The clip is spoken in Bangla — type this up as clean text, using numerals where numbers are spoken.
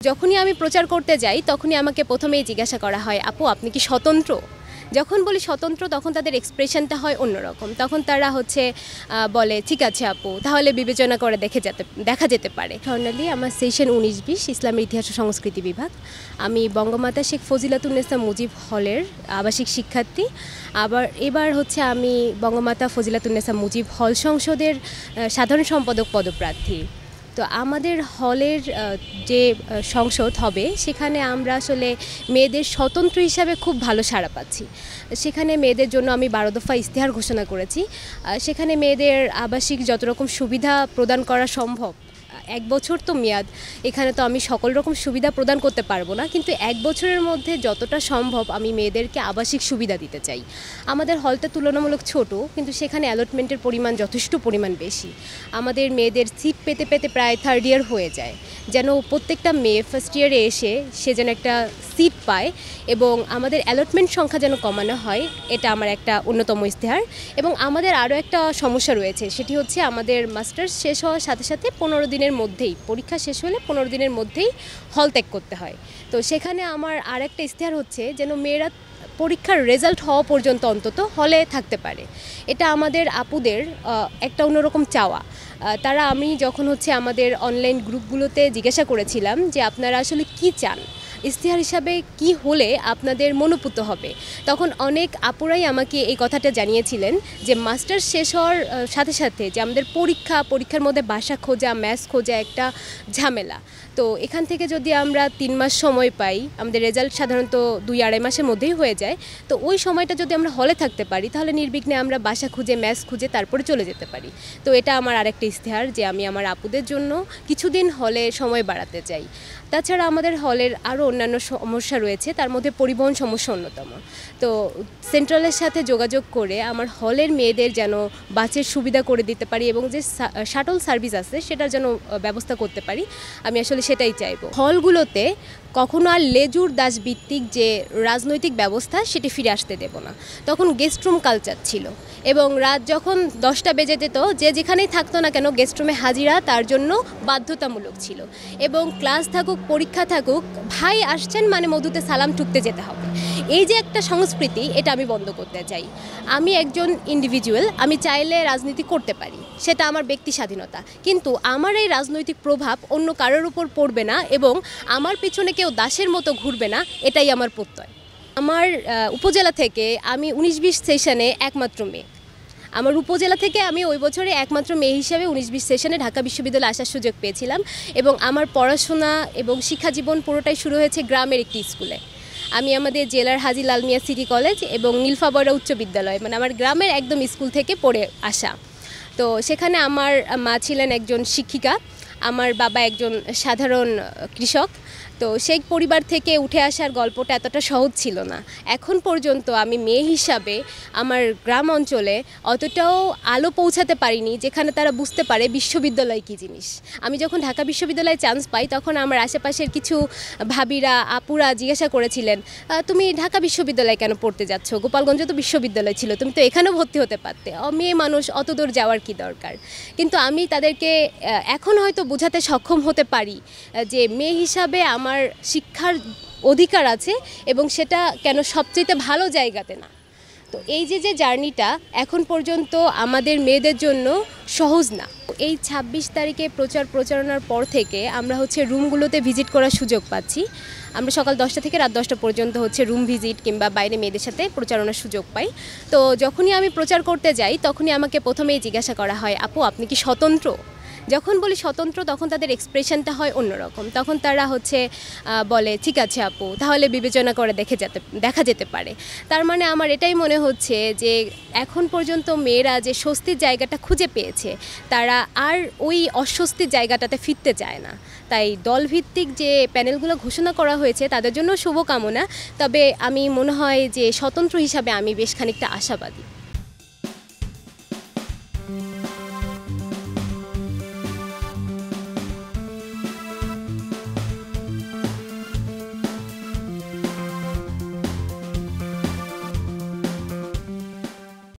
যখনই আমি প্রচার করতে যাই তখনই আমাকে প্রথমেই জিজ্ঞাসা করা হয়, আপু আপনি কি স্বতন্ত্র? যখন বলি স্বতন্ত্র তখন তাদের এক্সপ্রেশনটা হয় অন্যরকম। তখন তারা বলে ঠিক আছে আপু, তাহলে বিবেচনা করে দেখা যেতে পারে। স্বর্ণালী, আমার সেশন 19-20 ইসলামের ইতিহাস ও সংস্কৃতি বিভাগ। আমি বঙ্গমাতা শেখ ফজিলাতুন্নেসা মুজিব হলের আবাসিক শিক্ষার্থী। এবার আমি বঙ্গমাতা ফজিলাতুন্নেসা মুজিব হল সংসদের সাধারণ সম্পাদক পদপ্রার্থী। তো আমাদের হলের যে সংসদ হবে সেখানে আমরা আসলে মেয়েদের স্বতন্ত্র হিসাবে খুব ভালো সাড়া পাচ্ছি। সেখানে মেয়েদের জন্য আমি 12 দফা ইশতেহার ঘোষণা করেছি। সেখানে মেয়েদের আবাসিক যত রকম সুবিধা প্রদান করা সম্ভব, 1 বছর তো মেয়াদ, এখানে তো আমি সকল রকম সুবিধা প্রদান করতে পারবো না, কিন্তু 1 বছরের মধ্যে যতটা সম্ভব আমি মেয়েদেরকে আবাসিক সুবিধা দিতে চাই। আমাদের হলটা তুলনামূলক ছোট, কিন্তু সেখানে অ্যালটমেন্টের পরিমাণ যথেষ্ট পরিমাণ বেশি। আমাদের মেয়েদের সিট পেতে পেতে প্রায় 3rd ইয়ার হয়ে যায়, যেন প্রত্যেকটা মেয়ে ফার্স্ট ইয়ারে এসে সে যেন একটা সিট পায় এবং আমাদের অ্যালটমেন্ট সংখ্যা যেন কমানো হয়, এটা আমার একটা অন্যতম ইশতেহার। এবং আমাদের আরও একটা সমস্যা রয়েছে, সেটি হচ্ছে আমাদের মাস্টার্স শেষ হওয়ার সাথে সাথে 15 দিনের মধ্যেই, পরীক্ষা শেষ হলে 15 দিনের মধ্যেই হল ত্যাগ করতে হয়। তো সেখানে আমার আর একটা ইশতেহার হচ্ছে যেন মেয়েরা পরীক্ষার রেজাল্ট হওয়া পর্যন্ত অন্তত হলে থাকতে পারে। এটা আমাদের আপুদের একটা অন্যরকম চাওয়া। আমি যখন আমাদের অনলাইন গ্রুপগুলোতে জিজ্ঞাসা করেছিলাম যে আপনারা আসলে কি চান, ইশতেহার হিসাবে কি হলে আপনাদের মনোপুত হবে, তখন অনেক আপুরাই আমাকে এই কথাটা জানিয়েছিলেন যে মাস্টার্স শেষ হওয়ার সাথে সাথে যে আমাদের পরীক্ষার মধ্যে বাসা খোঁজা, ম্যাথস খোঁজা একটা ঝামেলা। তো এখান থেকে যদি আমরা 3 মাস সময় পাই, আমাদের রেজাল্ট সাধারণত 2-2.5 মাসের মধ্যেই হয়ে যায়, তো ওই সময়টা যদি আমরা হলে থাকতে পারি তাহলে নির্বিঘ্নে আমরা বাসা খুঁজে, ম্যাথস খুঁজে তারপরে চলে যেতে পারি। তো এটা আমার আরেকটা ইশতেহার যে আমি আমার আপুদের জন্য কিছুদিন হলে সময় বাড়াতে চাই। তাছাড়া আমাদের হলের আরও অন্যান্য সমস্যা রয়েছে, তার মধ্যে পরিবহন সমস্যা অন্যতম। তো সেন্ট্রালের সাথে যোগাযোগ করে আমার হলের মেয়েদের যেন বাসের সুবিধা করে দিতে পারি এবং যে শাটল সার্ভিস আছে সেটার যেন ব্যবস্থা করতে পারি, আমি আসলে সেটাই চাইব। হলগুলোতে কখনো আর লেজুর দাস ভিত্তিক যে রাজনৈতিক ব্যবস্থা সেটি ফিরে আসতে দেব না। তখন গেস্ট রুম কালচার ছিল এবং রাত যখন 10টা বেজে যেত, যে যেখানেই থাকতো না কেন গেস্ট রুমে হাজিরা তার জন্য বাধ্যতামূলক ছিল। এবং ক্লাস থাকুক, পরীক্ষা থাকুক, ভাই আসছেন মানে মধুতে সালাম ঠুকতে যেতে হবে। এই যে একটা সংস্কৃতি, এটা আমি বন্ধ করতে চাই। আমি একজন ইন্ডিভিজুয়াল, আমি চাইলে রাজনীতি করতে পারি, সেটা আমার ব্যক্তি স্বাধীনতা, কিন্তু আমার এই রাজনৈতিক প্রভাব অন্য কারোর উপর পড়বে না এবং আমার পিছনে কেউ দাসের মতো ঘুরবে না, এটাই আমার প্রত্যয়। আমার উপজেলা থেকে আমি 19-20 সেশনে একমাত্র মেয়ে। আমার উপজেলা থেকে আমি ওই বছরে একমাত্র মেয়ে হিসেবে 19-20 সেশনে ঢাকা বিশ্ববিদ্যালয়ে আসার সুযোগ পেয়েছিলাম এবং আমার পড়াশোনা এবং শিক্ষাজীবন পুরোটাই শুরু হয়েছে গ্রামের একটি স্কুলে। আমি আমাদের জেলার হাজী লাল মিয়া সিটি কলেজ এবং নীলফা বয়রা উচ্চ বিদ্যালয়, মানে আমার গ্রামের একদম স্কুল থেকে পড়ে আসা। তো সেখানে আমার মা ছিলেন একজন শিক্ষিকা, আমার বাবা একজন সাধারণ কৃষক। তো সেই পরিবার থেকে উঠে আসার গল্পটা এতটা সহজ ছিল না। এখন পর্যন্ত আমি মেয়ে হিসাবে আমার গ্রাম অঞ্চলে অতটাও আলো পৌঁছাতে পারিনি যেখানে তারা বুঝতে পারে বিশ্ববিদ্যালয় কী জিনিস। আমি যখন ঢাকা বিশ্ববিদ্যালয়ে চান্স পাই তখন আমার আশেপাশের কিছু ভাবিরা, আপুরা জিজ্ঞাসা করেছিলেন, তুমি ঢাকা বিশ্ববিদ্যালয়ে কেন পড়তে যাচ্ছ, গোপালগঞ্জে তো বিশ্ববিদ্যালয় ছিল, তুমি তো এখানেও ভর্তি হতে পারতে, মেয়ে মানুষ অত দূর যাওয়ার কী দরকার। কিন্তু আমি তাদেরকে এখন হয়তো বোঝাতে সক্ষম হতে পারি যে মেয়ে হিসাবে আমার শিক্ষার অধিকার আছে এবং সেটা কেন সবচেয়ে ভালো জায়গাতে না। তো এই যে জার্নিটা এখন পর্যন্ত আমাদের মেয়েদের জন্য সহজ না। এই 26 তারিখে প্রচারণার পর থেকে আমরা রুমগুলোতে ভিজিট করার সুযোগ পাচ্ছি। আমরা সকাল 10টা থেকে রাত 10টা পর্যন্ত রুম ভিজিট কিংবা বাইরে মেয়েদের সাথে প্রচারণার সুযোগ পাই। তো যখনই আমি প্রচার করতে যাই তখনই আমাকে প্রথমেই জিজ্ঞাসা করা হয়, আপু আপনি কি স্বতন্ত্র? যখন বলি স্বতন্ত্র তখন তাদের এক্সপ্রেশনটা হয় অন্যরকম। তখন তারা বলে ঠিক আছে আপু, তাহলে বিবেচনা করে দেখা যেতে পারে। তার মানে আমার এটাই মনে হচ্ছে যে এখন পর্যন্ত মেয়েরা যে স্বস্তির জায়গাটা খুঁজে পেয়েছে, তারা আর ওই অস্বস্তির জায়গাটাতে ফিরতে চায় না। তাই দলভিত্তিক যে প্যানেলগুলো ঘোষণা করা হয়েছে তাদের জন্য শুভকামনা। তবে আমি মনে হয় যে স্বতন্ত্র হিসাবে আমি বেশ খানিকটা আশাবাদী।